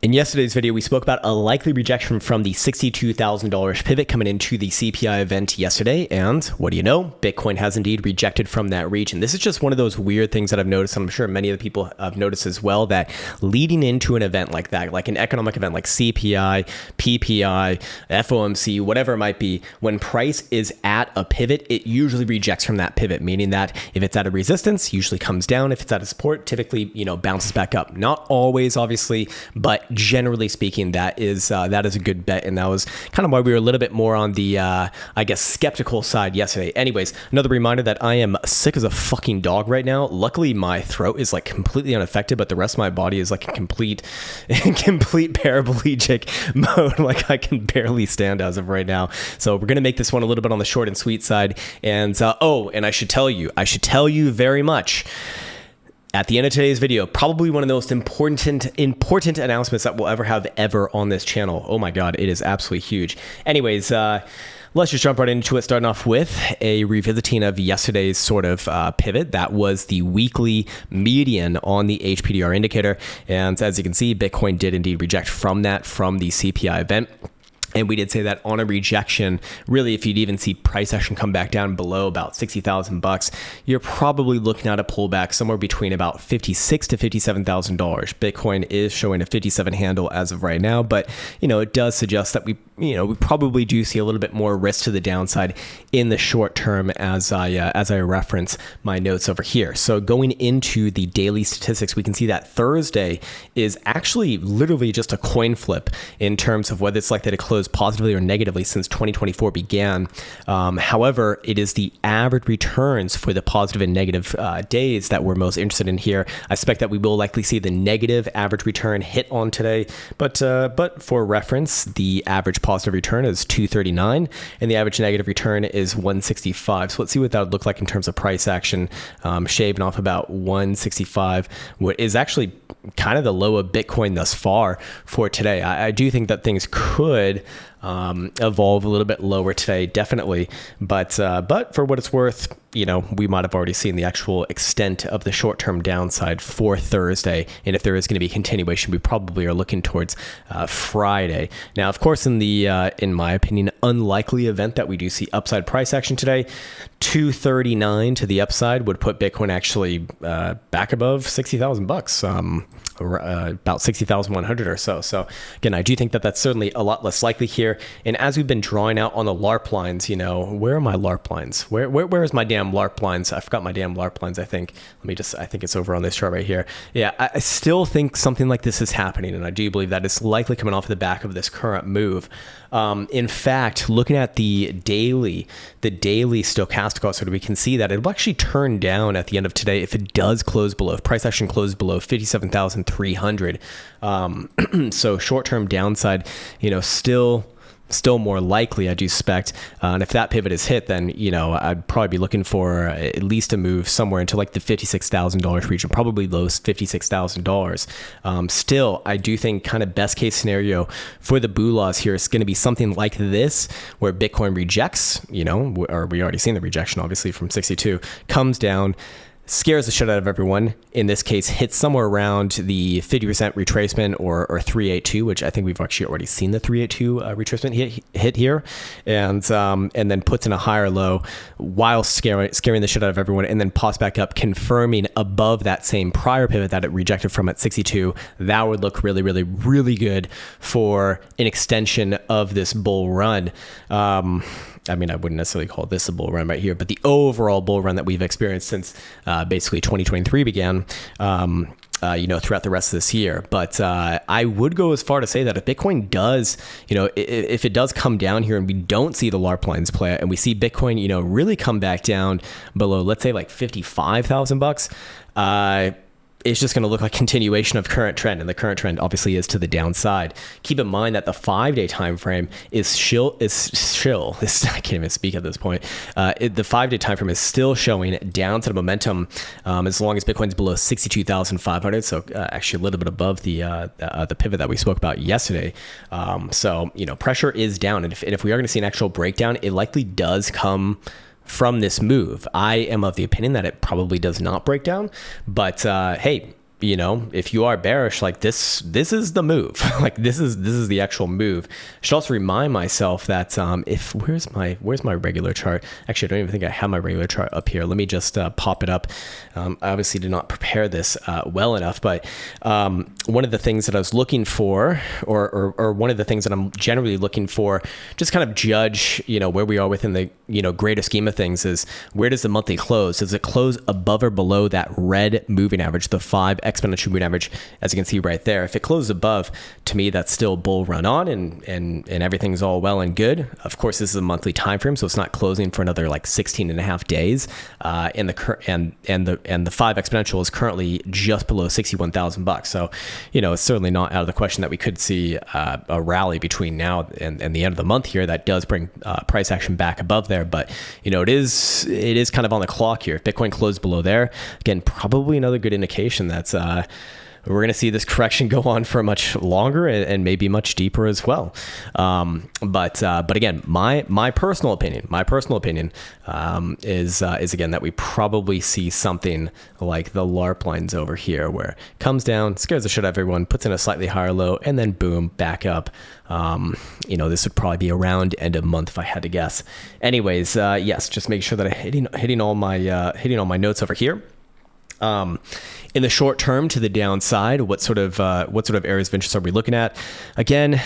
In yesterday's video, we spoke about a likely rejection from the $62,000 pivot coming into the CPI event yesterday. And what do you know? Bitcoin has indeed rejected from that region. This is just one of those weird things that I've noticed, and I'm sure many of the people have noticed as well, that leading into an event like that, like an economic event like CPI, PPI, FOMC, whatever it might be, when price is at a pivot, it usually rejects from that pivot, meaning that if it's at a resistance, usually comes down. If it's at a support, typically, bounces back up. Not always, obviously, but generally speaking, that is a good bet, and that was kind of why we were a little bit more on the skeptical side yesterday. Anyways, another reminder that I am sick as a fucking dog right now. Luckily, my throat is like completely unaffected, but the rest of my body is like a complete paraplegic mode. Like I can barely stand as of right now. So we're gonna make this one a little bit on the short and sweet side. And and I should tell you very much. At the end of today's video, probably one of the most important announcements that we'll ever have on this channel. Oh my God, it is absolutely huge. Anyways, let's just jump right into it, starting off with a revisiting of yesterday's sort of pivot. That was the weekly median on the HPDR indicator. And as you can see, Bitcoin did indeed reject from the CPI event. And we did say that on a rejection, really, if you'd even see price action come back down below about $60,000, you're probably looking at a pullback somewhere between about $56,000 to $57,000. Bitcoin is showing a 57 handle as of right now, but it does suggest that we probably do see a little bit more risk to the downside in the short term, as I reference my notes over here. So going into the daily statistics, we can see that Thursday is actually literally just a coin flip in terms of whether it's likely to close positively or negatively since 2024 began. However, it is the average returns for the positive and negative days that we're most interested in here. I expect that we will likely see the negative average return hit on today, but for reference, the average positive return is 239 and the average negative return is 165. So let's see what that would look like in terms of price action, shaving off about 165, what is actually kind of the low of Bitcoin thus far for today. I do think that things could evolve a little bit lower today, definitely. But for what it's worth, we might have already seen the actual extent of the short-term downside for Thursday. And if there is going to be continuation, we probably are looking towards Friday. Now, of course, in my opinion, unlikely event that we do see upside price action today, 239 to the upside would put Bitcoin actually back above $60,000, about 60,100 or so. So again, I do think that that's certainly a lot less likely here. And as we've been drawing out on the LARP lines, where are my LARP lines? Where is my damn LARP lines? I forgot my damn LARP lines, I think. I think it's over on this chart right here. Yeah, I still think something like this is happening, and I do believe that it's likely coming off the back of this current move. In fact, looking at the daily stochastic oscillator, we can see that it will actually turn down at the end of today if it does close below, if price action closes below 57,300. So short-term downside, still more likely, I do expect. And if that pivot is hit, then, I'd probably be looking for at least a move somewhere into like the $56,000 region, probably low $56,000. Still, I do think kind of best case scenario for the BULAs here is going to be something like this, where Bitcoin rejects, or we already seen the rejection, obviously, from 62, comes down, scares the shit out of everyone. In this case, hits somewhere around the 50% retracement or 382, which I think we've actually already seen the 382 retracement hit here, and then puts in a higher low while scaring the shit out of everyone, and then pops back up, confirming above that same prior pivot that it rejected from at 62. That would look really, really, really good for an extension of this bull run. I wouldn't necessarily call this a bull run right here, but the overall bull run that we've experienced since basically 2023 began, throughout the rest of this year. But I would go as far to say that if Bitcoin does, if it does come down here and we don't see the LARP lines play out and we see Bitcoin, really come back down below, let's say like $55,000, it's just going to look like continuation of current trend, and the current trend obviously is to the downside. Keep in mind that the 5-day time frame is shill. I can't even speak at this point. The 5-day time frame is still showing downside momentum as long as Bitcoin's below 62,500. So actually a little bit above the pivot that we spoke about yesterday. So pressure is down, and if we are going to see an actual breakdown, it likely does come from this move. I am of the opinion that it probably does not break down, but hey, if you are bearish, like this is the move. Like this is the actual move. I should also remind myself that where's my regular chart? Actually, I don't even think I have my regular chart up here. Let me just pop it up. I obviously did not prepare this well enough, but one of the things that I was looking for, or one of the things that I'm generally looking for, just kind of judge, where we are within the, greater scheme of things, is where does the monthly close? Does it close above or below that red moving average, the 5 exponential moving average, as you can see right there? If it closes above, to me, that's still bull run on, and everything's all well and good. Of course, this is a monthly time frame, so it's not closing for another like 16 and a half days. And the 5 exponential is currently just below $61,000. So, it's certainly not out of the question that we could see a rally between now and the end of the month here that does bring price action back above there. But it is kind of on the clock here. If Bitcoin closed below there, again, probably another good indication that's we're going to see this correction go on for much longer and maybe much deeper as well. But again, my personal opinion is again that we probably see something like the LARP lines over here, where it comes down, scares the shit out of everyone, puts in a slightly higher low, and then boom, back up. This would probably be around end of month if I had to guess. Anyways, yes, just make sure that I'm hitting all my notes over here. In the short term, to the downside, what sort of areas of interest are we looking at? Again,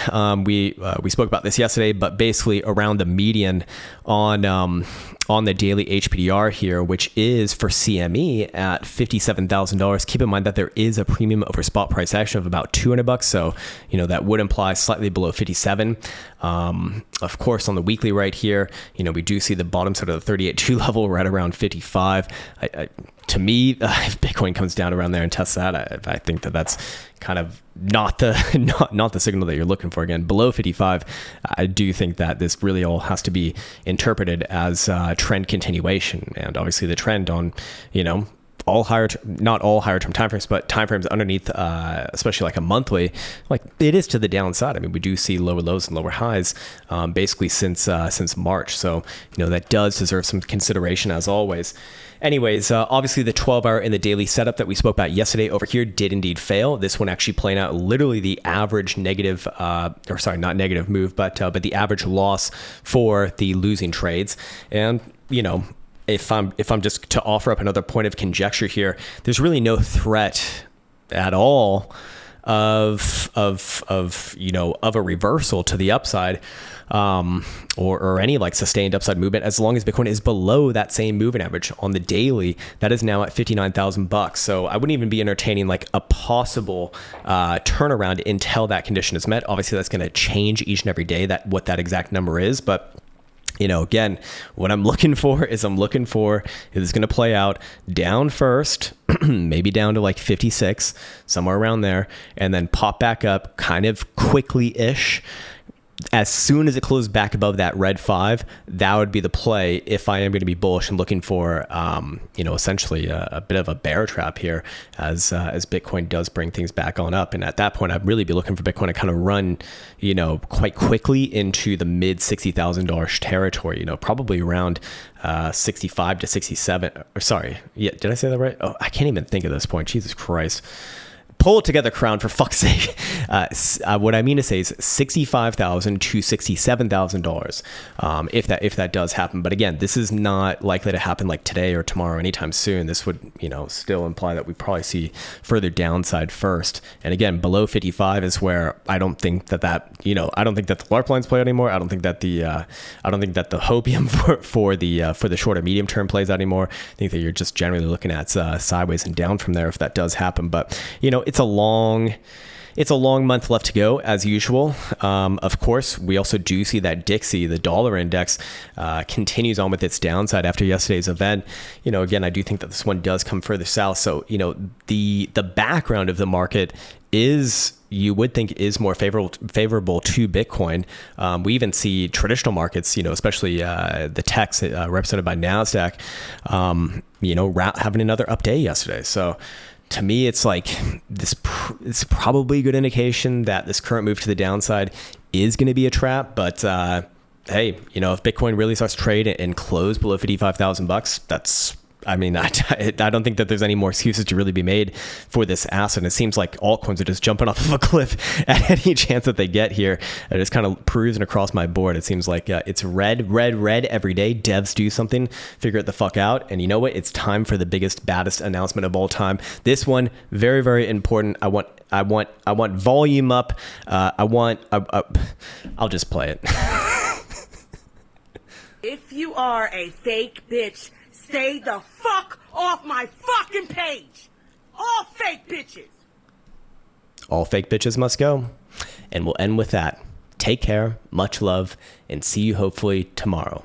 we spoke about this yesterday, but basically around the median on the daily HPDR here, which is for CME at $57,000. Keep in mind that there is a premium over spot price action of about $200, so that would imply slightly below 57. Of course, on the weekly right here, we do see the bottom sort of the 38.2 level right around 55. To me, if Bitcoin comes down around there and tests that, I think that's kind of not the signal that you're looking for. Again, below 55, I do think that this really all has to be interpreted as trend continuation, and obviously the trend on not all higher term timeframes, but timeframes underneath, especially like a monthly, like it is to the downside. I mean, we do see lower lows and lower highs, basically since March. So that does deserve some consideration as always. Anyways, obviously the 12-hour and the daily setup that we spoke about yesterday over here did indeed fail. This one actually playing out literally the average negative, not negative move, but the average loss for the losing trades. And if I'm just to offer up another point of conjecture here, there's really no threat at all of a reversal to the upside, or any like sustained upside movement, as long as Bitcoin is below that same moving average on the daily that is now at $59,000. So I wouldn't even be entertaining like a possible turnaround until that condition is met. Obviously, that's going to change each and every day what that exact number is, but again, what I'm looking for is it's going to play out down first, maybe down to like 56, somewhere around there, and then pop back up kind of quickly-ish. As soon as it closes back above that red 5, that would be the play if I am going to be bullish and looking for, essentially a bit of a bear trap here as Bitcoin does bring things back on up. And at that point, I'd really be looking for Bitcoin to kind of run, quite quickly into the mid $60,000 territory, probably around 65 to 67. Or sorry, yeah, did I say that right? Oh, I can't even think at this point. Jesus Christ. Pull it together, Krown, for fuck's sake. What I mean to say is $65,000 to $67,000, if that does happen. But again, this is not likely to happen like today or tomorrow, anytime soon. This would, still imply that we probably see further downside first. And again, below 55 is where I don't think that I don't think that the LARP lines play out anymore. I don't think that the hopium for the short or medium term plays out anymore. I think that you're just generally looking at sideways and down from there if that does happen. But it's a long month left to go, as usual. Of course, we also do see that Dixie, the dollar index, continues on with its downside after yesterday's event. Again, I do think that this one does come further south. So, the background of the market you would think is more favorable to Bitcoin. We even see traditional markets, especially the techs represented by NASDAQ, having another up day yesterday. So, to me, it's like it's probably a good indication that this current move to the downside is going to be a trap. But hey, if Bitcoin really starts to trade and close below $55,000, that's I mean, I don't think that there's any more excuses to really be made for this asset. And it seems like altcoins are just jumping off of a cliff at any chance that they get here. And it's kind of perusing across my board. It seems like it's red every day. Devs do something, figure it the fuck out. And you know what? It's time for the biggest, baddest announcement of all time. This one, very, very important. I want volume up. I'll just play it. If you are a fake bitch, stay the fuck off my fucking page. All fake bitches. All fake bitches must go. And we'll end with that. Take care, much love, and see you hopefully tomorrow.